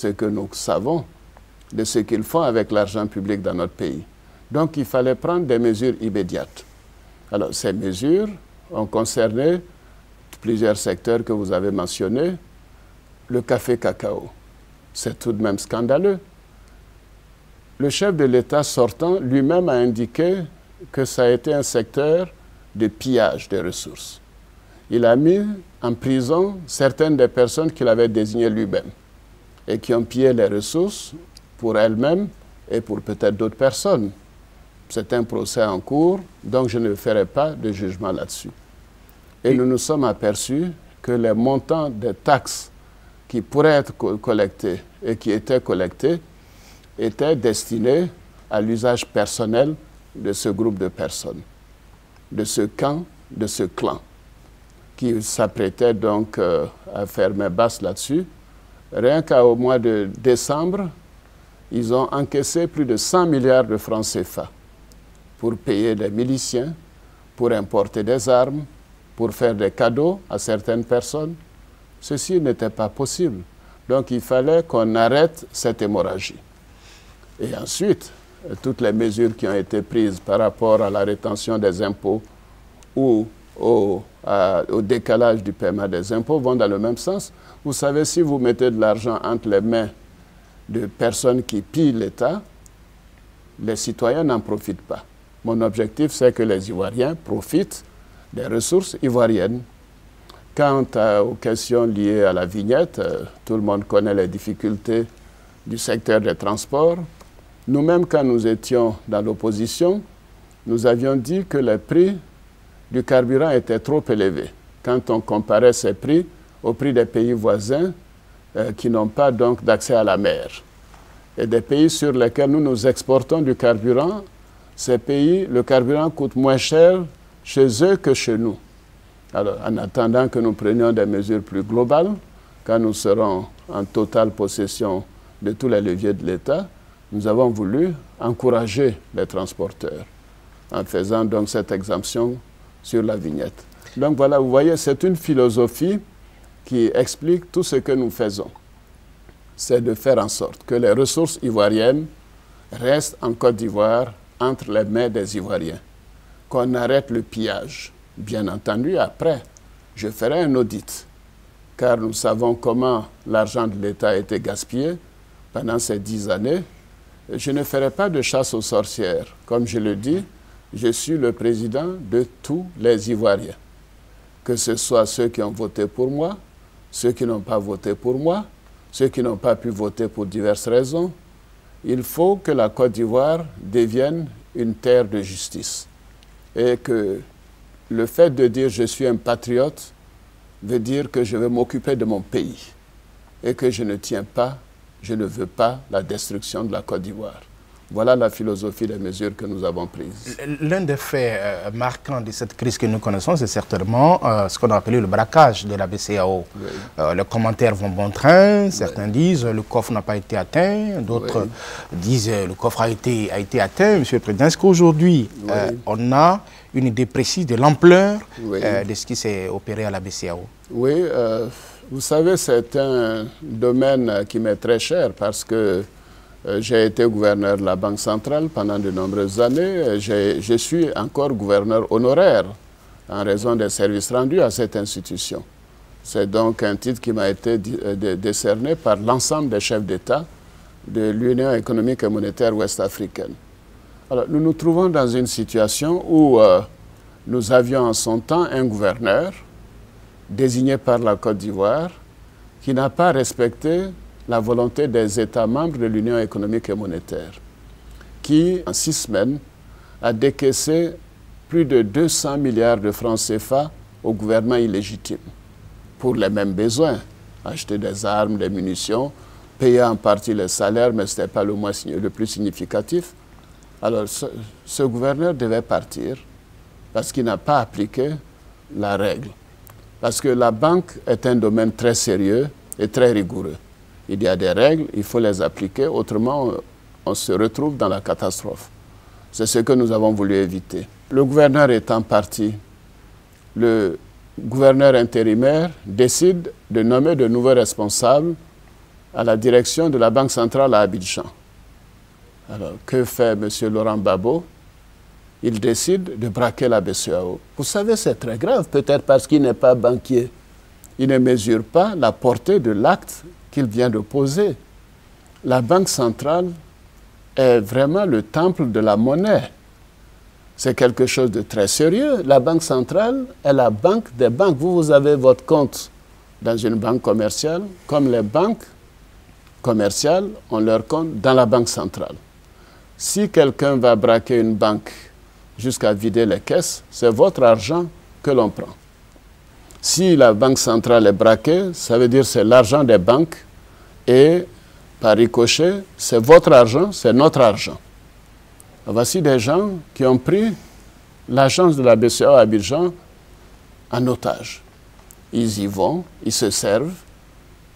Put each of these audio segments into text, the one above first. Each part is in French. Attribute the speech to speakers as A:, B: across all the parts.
A: ce que nous savons de ce qu'ils font avec l'argent public dans notre pays. Donc, il fallait prendre des mesures immédiates. Alors, ces mesures ont concerné plusieurs secteurs que vous avez mentionnés. Le café-cacao, c'est tout de même scandaleux. Le chef de l'État sortant lui-même a indiqué que ça a été un secteur de pillage des ressources. Il a mis en prison certaines des personnes qu'il avait désignées lui-même et qui ont pillé les ressources pour elles-mêmes et pour peut-être d'autres personnes. C'est un procès en cours, donc je ne ferai pas de jugement là-dessus. Et nous nous sommes aperçus que les montants des taxes qui pourraient être collectés et qui étaient collectés étaient destinés à l'usage personnel de ce groupe de personnes, de ce camp, de ce clan, qui s'apprêtait donc à faire main basse là-dessus. Rien qu'au mois de décembre, ils ont encaissé plus de 100 milliards de francs CFA pour payer les miliciens, pour importer des armes, pour faire des cadeaux à certaines personnes. Ceci n'était pas possible. Donc il fallait qu'on arrête cette hémorragie. Et ensuite, toutes les mesures qui ont été prises par rapport à la rétention des impôts ou au décalage du paiement des impôts vont dans le même sens. Vous savez, si vous mettez de l'argent entre les mains de personnes qui pillent l'État, les citoyens n'en profitent pas. Mon objectif, c'est que les Ivoiriens profitent des ressources ivoiriennes. Quant aux questions liées à la vignette, tout le monde connaît les difficultés du secteur des transports. Nous-mêmes, quand nous étions dans l'opposition, nous avions dit que les prix du carburant étaient trop élevés quand on comparait ces prix au prix des pays voisins qui n'ont pas donc d'accès à la mer. Et des pays sur lesquels nous exportons du carburant, ces pays, le carburant coûte moins cher chez eux que chez nous. Alors, en attendant que nous prenions des mesures plus globales, quand nous serons en totale possession de tous les leviers de l'État, nous avons voulu encourager les transporteurs en faisant donc cette exemption sur la vignette. Donc voilà, vous voyez, c'est une philosophie qui explique tout ce que nous faisons. C'est de faire en sorte que les ressources ivoiriennes restent en Côte d'Ivoire entre les mains des Ivoiriens, qu'on arrête le pillage. Bien entendu, après, je ferai un audit, car nous savons comment l'argent de l'État a été gaspillé pendant ces 10 années. Je ne ferai pas de chasse aux sorcières. Comme je le dis, je suis le président de tous les Ivoiriens. Que ce soit ceux qui ont voté pour moi, ceux qui n'ont pas voté pour moi, ceux qui n'ont pas pu voter pour diverses raisons. Il faut que la Côte d'Ivoire devienne une terre de justice. Et que le fait de dire « je suis un patriote » veut dire que je vais m'occuper de mon pays et que je ne tiens pas, je ne veux pas la destruction de la Côte d'Ivoire. Voilà la philosophie des mesures que nous avons prises.
B: L'un des faits marquants de cette crise que nous connaissons, c'est certainement ce qu'on a appelé le braquage de la BCEAO. Oui. Les commentaires vont bon train, certains disent le coffre n'a pas été atteint, d'autres disent le coffre a été atteint. Monsieur le Président, est-ce qu'aujourd'hui on a une idée précise de l'ampleur de ce qui s'est opéré à la BCEAO? Oui,
A: vous savez, c'est un domaine qui m'est très cher parce que j'ai été gouverneur de la Banque centrale pendant de nombreuses années. Je suis encore gouverneur honoraire en raison des services rendus à cette institution. C'est donc un titre qui m'a été décerné par l'ensemble des chefs d'État de l'Union économique et monétaire ouest-africaine. Alors, nous nous trouvons dans une situation où nous avions en son temps un gouverneur désigné par la Côte d'Ivoire qui n'a pas respecté la volonté des États membres de l'Union économique et monétaire, qui, en 6 semaines, a décaissé plus de 200 milliards de francs CFA au gouvernement illégitime, pour les mêmes besoins, acheter des armes, des munitions, payer en partie les salaires, mais ce n'était pas le plus significatif. Alors, ce gouverneur devait partir parce qu'il n'a pas appliqué la règle. Parce que la banque est un domaine très sérieux et très rigoureux. Il y a des règles, il faut les appliquer, autrement on se retrouve dans la catastrophe. C'est ce que nous avons voulu éviter. Le gouverneur étant parti, le gouverneur intérimaire décide de nommer de nouveaux responsables à la direction de la Banque centrale à Abidjan. Alors, que fait M. Laurent Gbagbo? Il décide de braquer la BCEAO. Vous savez, c'est très grave, peut-être parce qu'il n'est pas banquier. Il ne mesure pas la portée de l'acte qu'il vient de poser. La Banque centrale est vraiment le temple de la monnaie. C'est quelque chose de très sérieux. La Banque centrale est la banque des banques. Vous avez votre compte dans une banque commerciale, comme les banques commerciales ont leur compte dans la Banque centrale. Si quelqu'un va braquer une banque jusqu'à vider les caisses, c'est votre argent que l'on prend. Si la Banque centrale est braquée, ça veut dire que c'est l'argent des banques et par ricochet, c'est votre argent, c'est notre argent. Voici des gens qui ont pris l'agence de la BCEAO à Abidjan en otage. Ils y vont, ils se servent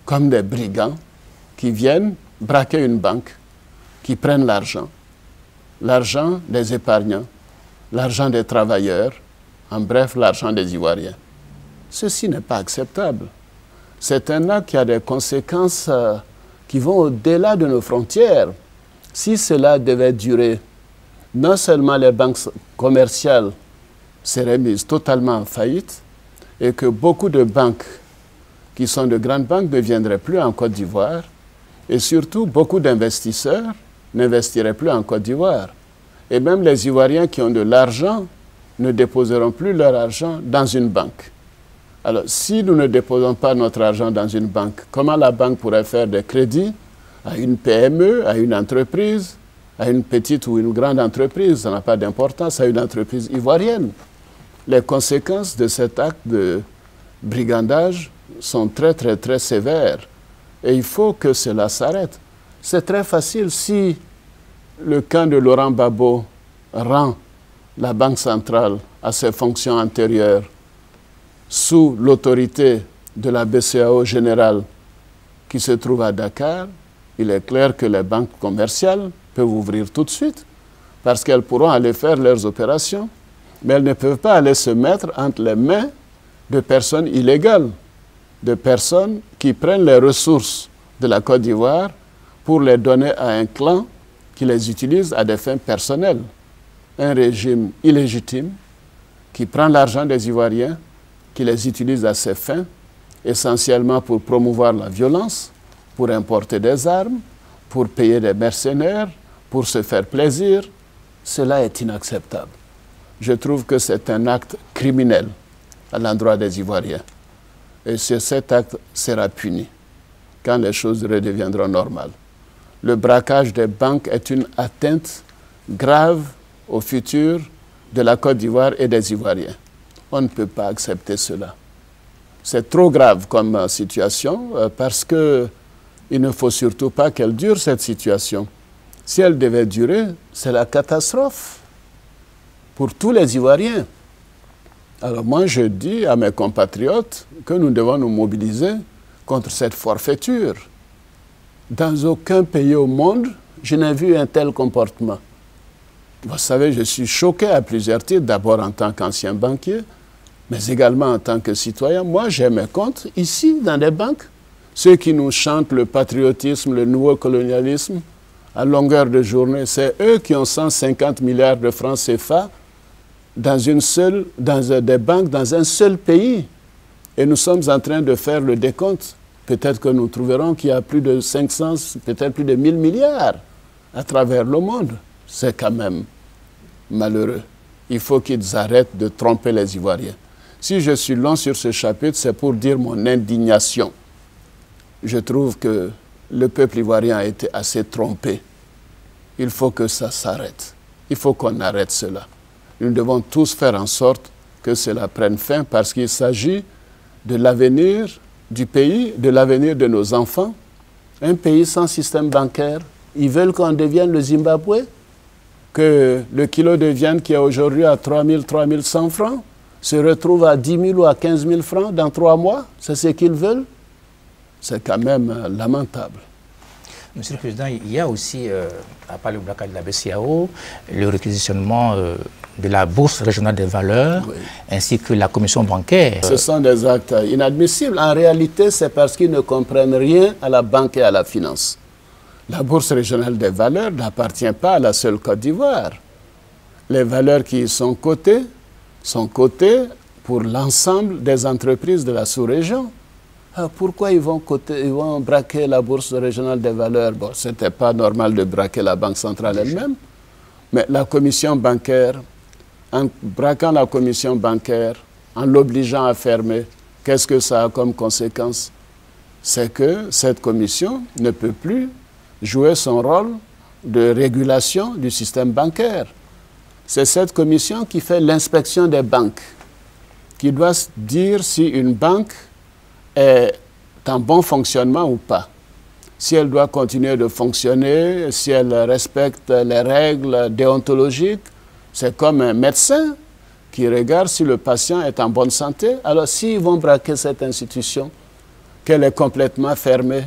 A: comme des brigands qui viennent braquer une banque, qui prennent l'argent des épargnants, l'argent des travailleurs, en bref, l'argent des Ivoiriens. Ceci n'est pas acceptable. C'est un acte qui a des conséquences qui vont au-delà de nos frontières. Si cela devait durer, non seulement les banques commerciales seraient mises totalement en faillite et que beaucoup de banques qui sont de grandes banques ne viendraient plus en Côte d'Ivoire et surtout beaucoup d'investisseurs n'investiraient plus en Côte d'Ivoire. Et même les Ivoiriens qui ont de l'argent ne déposeront plus leur argent dans une banque. Alors, si nous ne déposons pas notre argent dans une banque, comment la banque pourrait faire des crédits à une PME, à une entreprise, à une petite ou une grande entreprise? Ça n'a pas d'importance, à une entreprise ivoirienne. Les conséquences de cet acte de brigandage sont très, très, très sévères. Et il faut que cela s'arrête. C'est très facile si le camp de Laurent Gbagbo rend la Banque centrale à ses fonctions antérieures sous l'autorité de la BCEAO générale qui se trouve à Dakar. Il est clair que les banques commerciales peuvent ouvrir tout de suite parce qu'elles pourront aller faire leurs opérations, mais elles ne peuvent pas aller se mettre entre les mains de personnes illégales, de personnes qui prennent les ressources de la Côte d'Ivoire pour les donner à un clan qui les utilise à des fins personnelles. Un régime illégitime qui prend l'argent des Ivoiriens, qui les utilise à ses fins, essentiellement pour promouvoir la violence, pour importer des armes, pour payer des mercenaires, pour se faire plaisir. Cela est inacceptable. Je trouve que c'est un acte criminel à l'endroit des Ivoiriens. Et cet acte sera puni quand les choses redeviendront normales. Le braquage des banques est une atteinte grave au futur de la Côte d'Ivoire et des Ivoiriens. On ne peut pas accepter cela. C'est trop grave comme situation parce qu'il ne faut surtout pas qu'elle dure, cette situation. Si elle devait durer, c'est la catastrophe pour tous les Ivoiriens. Alors moi, je dis à mes compatriotes que nous devons nous mobiliser contre cette forfaiture. Dans aucun pays au monde, je n'ai vu un tel comportement. Vous savez, je suis choqué à plusieurs titres, d'abord en tant qu'ancien banquier, mais également en tant que citoyen. Moi, j'ai mes comptes ici, dans des banques. Ceux qui nous chantent le patriotisme, le nouveau colonialisme, à longueur de journée, c'est eux qui ont 150 milliards de francs CFA dans des banques dans un seul pays. Et nous sommes en train de faire le décompte. Peut-être que nous trouverons qu'il y a plus de 500, peut-être plus de 1000 milliards à travers le monde. C'est quand même malheureux. Il faut qu'ils arrêtent de tromper les Ivoiriens. Si je suis long sur ce chapitre, c'est pour dire mon indignation. Je trouve que le peuple ivoirien a été assez trompé. Il faut que ça s'arrête. Il faut qu'on arrête cela. Nous devons tous faire en sorte que cela prenne fin parce qu'il s'agit de l'avenir du pays, de l'avenir de nos enfants. Un pays sans système bancaire, ils veulent qu'on devienne le Zimbabwe, que le kilo de viande qui est aujourd'hui à 3 000, 3 100 francs se retrouve à 10 000 ou à 15 000 francs dans 3 mois. C'est ce qu'ils veulent. C'est quand même lamentable.
B: Monsieur le Président, il y a aussi, à part le braquage de la BCEAO, le réquisitionnement de la Bourse régionale des valeurs, ainsi que la commission bancaire.
A: Ce sont des actes inadmissibles. En réalité, c'est parce qu'ils ne comprennent rien à la banque et à la finance. La Bourse régionale des valeurs n'appartient pas à la seule Côte d'Ivoire. Les valeurs qui y sont cotées pour l'ensemble des entreprises de la sous-région. Pourquoi ils vont braquer la Bourse régionale des valeurs? Bon, ce n'était pas normal de braquer la Banque centrale elle-même, mais la commission bancaire, en braquant la commission bancaire, en l'obligeant à fermer, qu'est-ce que ça a comme conséquence? C'est que cette commission ne peut plus jouer son rôle de régulation du système bancaire. C'est cette commission qui fait l'inspection des banques, qui doit dire si une banque est en bon fonctionnement ou pas. Si elle doit continuer de fonctionner, si elle respecte les règles déontologiques, c'est comme un médecin qui regarde si le patient est en bonne santé. Alors s'ils vont braquer cette institution, qu'elle est complètement fermée,